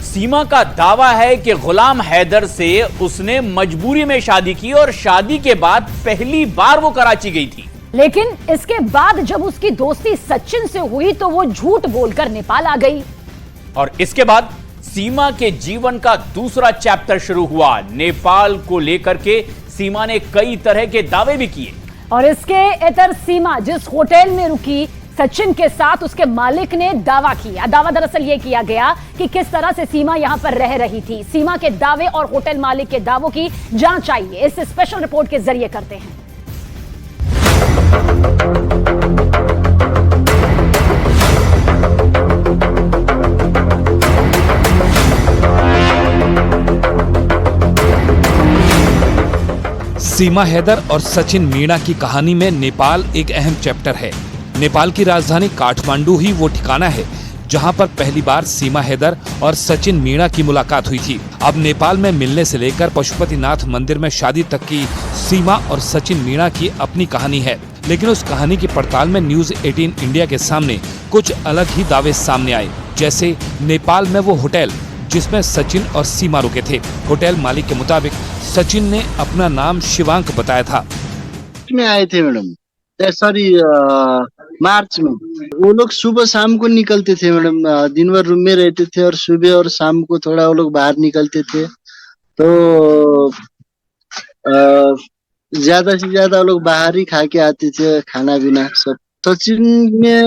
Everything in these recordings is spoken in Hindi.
सीमा का दावा है कि गुलाम हैदर से उसने मजबूरी में शादी की और शादी के बाद पहली बार वो कराची गई थी। लेकिन इसके बाद जब उसकी दोस्ती सचिन से हुई तो वो झूठ बोलकर नेपाल आ गई। और इसके बाद सीमा के जीवन का दूसरा चैप्टर शुरू हुआ। नेपाल को लेकर के सीमा ने कई तरह के दावे भी किए और इसके इतर सीमा जिस होटल में रुकी सचिन के साथ उसके मालिक ने दावा किया। दावा दरअसल यह किया गया कि किस तरह से सीमा यहां पर रह रही थी। सीमा के दावे और होटल मालिक के दावों की जांच आइए इस स्पेशल रिपोर्ट के जरिए करते हैं। सीमा हैदर और सचिन मीणा की कहानी में नेपाल एक अहम चैप्टर है। नेपाल की राजधानी काठमांडू ही वो ठिकाना है जहां पर पहली बार सीमा हैदर और सचिन मीणा की मुलाकात हुई थी। अब नेपाल में मिलने से लेकर पशुपतिनाथ मंदिर में शादी तक की सीमा और सचिन मीणा की अपनी कहानी है। लेकिन उस कहानी की पड़ताल में न्यूज 18 इंडिया के सामने कुछ अलग ही दावे सामने आए। जैसे नेपाल में वो होटल जिसमें सचिन और सीमा रुके थे। होटल मालिक के मुताबिक सचिन ने अपना नाम शिवांक बताया था। में आए थे मैडम, सॉरी मार्च में। वो लोग सुबह शाम को निकलते थे मैडम, दिन भर रूम में रहते थे और सुबह और शाम को थोड़ा वो लोग बाहर निकलते थे। तो ज्यादा से ज्यादा वो लोग बाहर ही खा के आते थे, खाना पीना सब। सचिन ने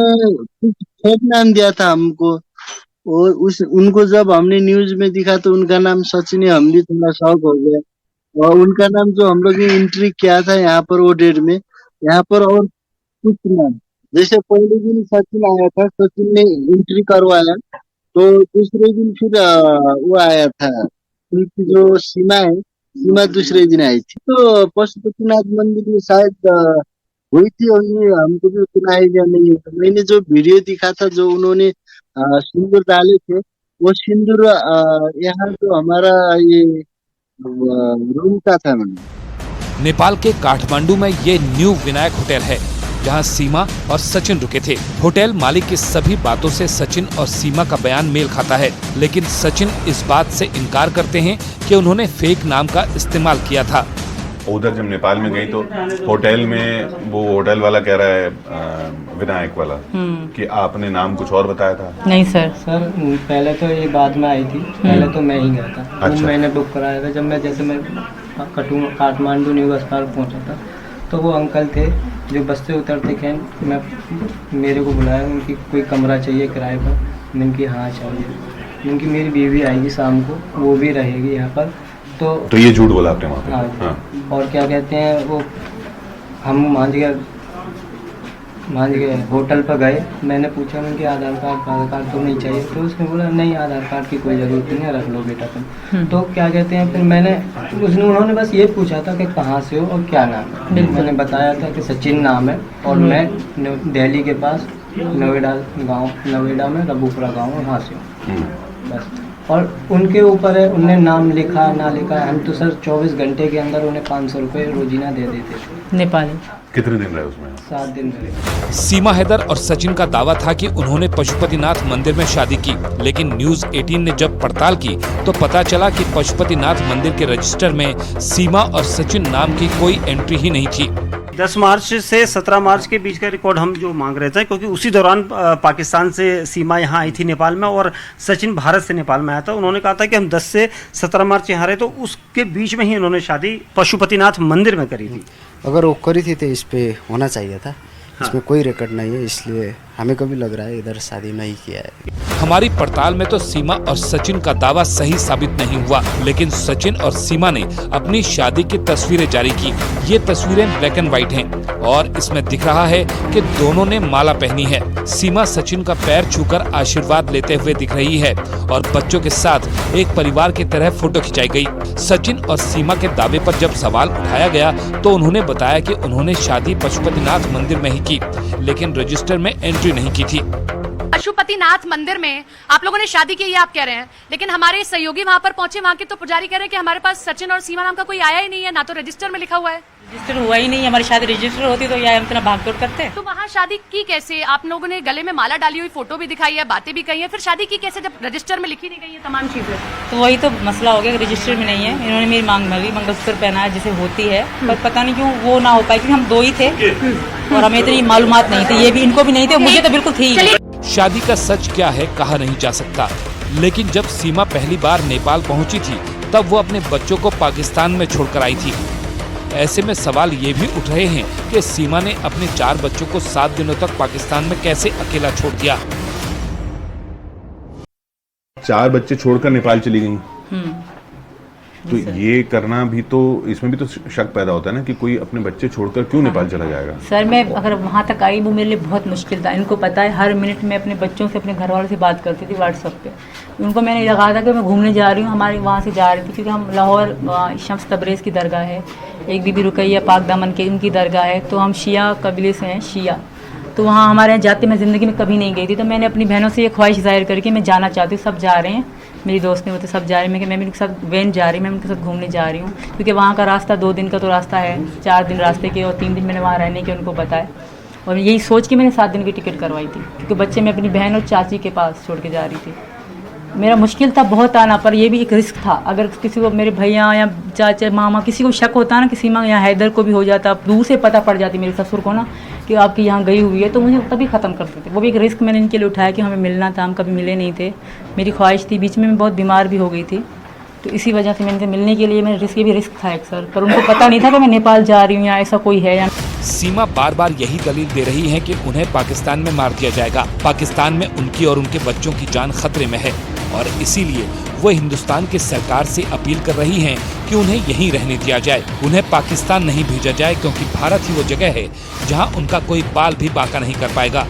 फेक नाम दिया था हमको और उनको जब हमने न्यूज में दिखा तो उनका नाम सचिन है। हम भी थोड़ा शौक हो गया और उनका नाम जो हम लोग ने एंट्री किया था यहाँ पर वो डेट में, यहाँ पर और कुछ नाम जैसे पहले दिन सचिन आया था, सचिन ने एंट्री करवाया तो दूसरे दिन फिर वो आया था उनकी जो सीमा है, सीमा दूसरे दिन आई थी। तो पशुपतिनाथ मंदिर में शायद हुई थी और ये हमको भी उतना आइडिया नहीं है। तो मैंने जो वीडियो दिखा था जो उन्होंने सिंदूर डाले थे वो सिंदूर यहाँ जो हमारा ये रूम का था। नेपाल के काठमांडू में ये न्यू विनायक होटल है जहां सीमा और सचिन रुके थे। होटल मालिक की सभी बातों से सचिन और सीमा का बयान मेल खाता है, लेकिन सचिन इस बात से इनकार करते हैं कि उन्होंने फेक नाम का इस्तेमाल किया था। उधर जब नेपाल में गई तो होटल में वो होटल वाला कह रहा है विनायक वाला कि आपने नाम कुछ और बताया था। नहीं सर पहले तो ये बाद में आई थी, पहले तो मैं ही गया था। अच्छा। मैंने बुक कराया था। जब मैं काठमांडू न्यू अस्पताल पहुंचा था तो वो अंकल थे जो बस से उतरते थे, मेरे को बुलाया, उनकी कोई कमरा चाहिए किराए पर। मैंने कि हाँ चाहिए। उनकी मेरी बीवी आएगी शाम को, वो भी रहेगी यहाँ पर। तो ये झूठ बोला आपने वहाँ पे? हाँ। और क्या कहते हैं वो, हम मान गए होटल पर गए। मैंने पूछा उनके आधार कार्ड तो नहीं चाहिए, तो उसने बोला नहीं आधार कार्ड की कोई जरूरत नहीं है, रख लो बेटा तुम। तो क्या कहते हैं फिर उन्होंने बस ये पूछा था कि कहाँ से हो और क्या नाम है। मैंने बताया था कि सचिन नाम है और मैं दिल्ली के पास नोएडा में रबूपुरा गाँव वहाँ से हूँ बस। और उनके ऊपर है, उनने नाम लिखा ना लिखा, हम तो सर 24 घंटे के अंदर उन्हें 500 रुपये रोजीना दे देते थे। नेपाली। कितने दिन रहे उसमें? 7 दिन रहे। सीमा हैदर और सचिन का दावा था कि उन्होंने पशुपतिनाथ मंदिर में शादी की, लेकिन न्यूज 18 ने जब पड़ताल की तो पता चला कि पशुपतिनाथ मंदिर के रजिस्टर में सीमा और सचिन नाम की कोई एंट्री ही नहीं थी। 10 मार्च से 17 मार्च के बीच का रिकॉर्ड हम जो मांग रहे थे, क्योंकि उसी दौरान पाकिस्तान से सीमा यहाँ आई थी नेपाल में और सचिन भारत से नेपाल में आया था। उन्होंने कहा था कि हम 10 से 17 मार्च यहाँ रहे, तो उसके बीच में ही उन्होंने शादी पशुपतिनाथ मंदिर में करी थी। अगर वो करी थी तो इस पे होना चाहिए था। इसमें कोई रिकॉर्ड नहीं है, इसलिए हमें कभी लग रहा है इधर शादी नहीं किया है। हमारी पड़ताल में तो सीमा और सचिन का दावा सही साबित नहीं हुआ, लेकिन सचिन और सीमा ने अपनी शादी की तस्वीरें जारी की। ये तस्वीरें ब्लैक एंड व्हाइट हैं और इसमें दिख रहा है कि दोनों ने माला पहनी है। सीमा सचिन का पैर छूकर आशीर्वाद लेते हुए दिख रही है और बच्चों के साथ एक परिवार की तरह फोटो खिंचाई गई। सचिन और सीमा के दावे पर जब सवाल उठाया गया तो उन्होंने बताया कि उन्होंने शादी पशुपतिनाथ मंदिर में ही की, लेकिन रजिस्टर में एंट्री नहीं की थी। पशुपतिनाथ मंदिर में आप लोगों ने शादी की, ये आप कह रहे हैं, लेकिन हमारे सहयोगी वहां पर पहुंचे, वहां के तो पुजारी कह रहे हैं कि हमारे पास सचिन और सीमा नाम का कोई आया ही नहीं है, ना तो रजिस्टर में लिखा हुआ है। रजिस्टर हुआ ही नहीं, हमारी शादी रजिस्टर होती तो या हम इतना भागदौड़ करते। तो वहाँ शादी की कैसे? आप लोगों ने गले में माला डाली हुई फोटो भी दिखाई है, बातें भी कही है, फिर शादी की कैसे जब रजिस्टर में लिखी नहीं गई है तमाम चीजें? तो वही तो मसला हो गया कि रजिस्टर में नहीं है। इन्होंने मेरी मांग में भी मंगलसूत्र पहना है जैसे होती है, पर पता नहीं क्यों वो ना हो पाई, क्योंकि हम 2 ही थे और हमें इतनी मालूमात नहीं थी, ये भी इनको भी नहीं थे, मुझे तो बिल्कुल थी। शादी का सच क्या है कहा नहीं जा सकता, लेकिन जब सीमा पहली बार नेपाल पहुंची थी तब वो अपने बच्चों को पाकिस्तान में छोड़कर आई थी। ऐसे में सवाल ये भी उठ रहे हैं कि सीमा ने अपने 4 बच्चों को 7 दिनों तक पाकिस्तान में कैसे अकेला छोड़ दिया। 4 बच्चे छोड़कर नेपाल चली गई, तो ये करना भी तो, इसमें भी तो शक पैदा होता है ना कि कोई अपने बच्चे छोड़कर क्यों नेपाल चला जाएगा। सर मैं अगर वहाँ तक आई वो मेरे लिए बहुत मुश्किल था। इनको पता है हर मिनट में अपने बच्चों से, अपने घर वालों से बात करती थी व्हाट्सएप पे। उनको मैंने लगा था कि मैं घूमने जा रही हूँ, हमारे वहाँ से जा रही थी, क्योंकि हम लाहौर शम्स तबरेज़ की दरगाह है, एक बीबी रुकैया पाक दामन के उनकी दरगाह है, तो हम शिया कबीले से हैं, शिया। तो वहाँ हमारे यहाँ जाते मैं ज़िंदगी में कभी नहीं गई थी, तो मैंने अपनी बहनों से ये ख्वाहिश ज़ाहिर करके मैं जाना चाहती हूँ। सब जा रहे हैं, मेरी दोस्त ने वो तो सब जा रहे हैं, मैं उनके साथ वैन जा रही, मैं उनके साथ घूमने जा रही हूँ, क्योंकि वहाँ का रास्ता 2 दिन का तो रास्ता है, 4 दिन रास्ते के और 3 दिन मैंने वहाँ रहने के उनको बताया। और यही सोच के मैंने 7 दिन की टिकट करवाई थी, क्योंकि बच्चे मैं अपनी बहन और चाची के पास छोड़ के जा रही थी। मेरा मुश्किल था बहुत आना, पर ये भी एक रिस्क था। अगर किसी को, मेरे भैया या चाचा मामा किसी को शक होता ना कि सीमा यहाँ हैदर को भी हो जाता, दूर से पता पड़ जाती मेरे ससुर को ना कि आपकी यहाँ गई हुई है, तो मुझे तभी ख़त्म करते थे। वो भी एक रिस्क मैंने इनके लिए उठाया कि हमें मिलना था, हम कभी मिले नहीं थे, मेरी ख्वाहिश थी। बीच में मैं बहुत बीमार भी हो गई थी, तो इसी वजह से मैंने मिलने के लिए मेरे रिस्क, ये भी रिस्क था एक सर, पर उनको पता नहीं था कि मैं नेपाल जा रही हूँ या ऐसा कोई है या। सीमा बार बार यही दलील दे रही है कि उन्हें पाकिस्तान में मार दिया जाएगा। पाकिस्तान में उनकी और उनके बच्चों की जान खतरे में है और इसीलिए वो हिंदुस्तान की सरकार से अपील कर रही हैं कि उन्हें यहीं रहने दिया जाए, उन्हें पाकिस्तान नहीं भेजा जाए, क्योंकि भारत ही वो जगह है जहां उनका कोई बाल भी बाका नहीं कर पाएगा।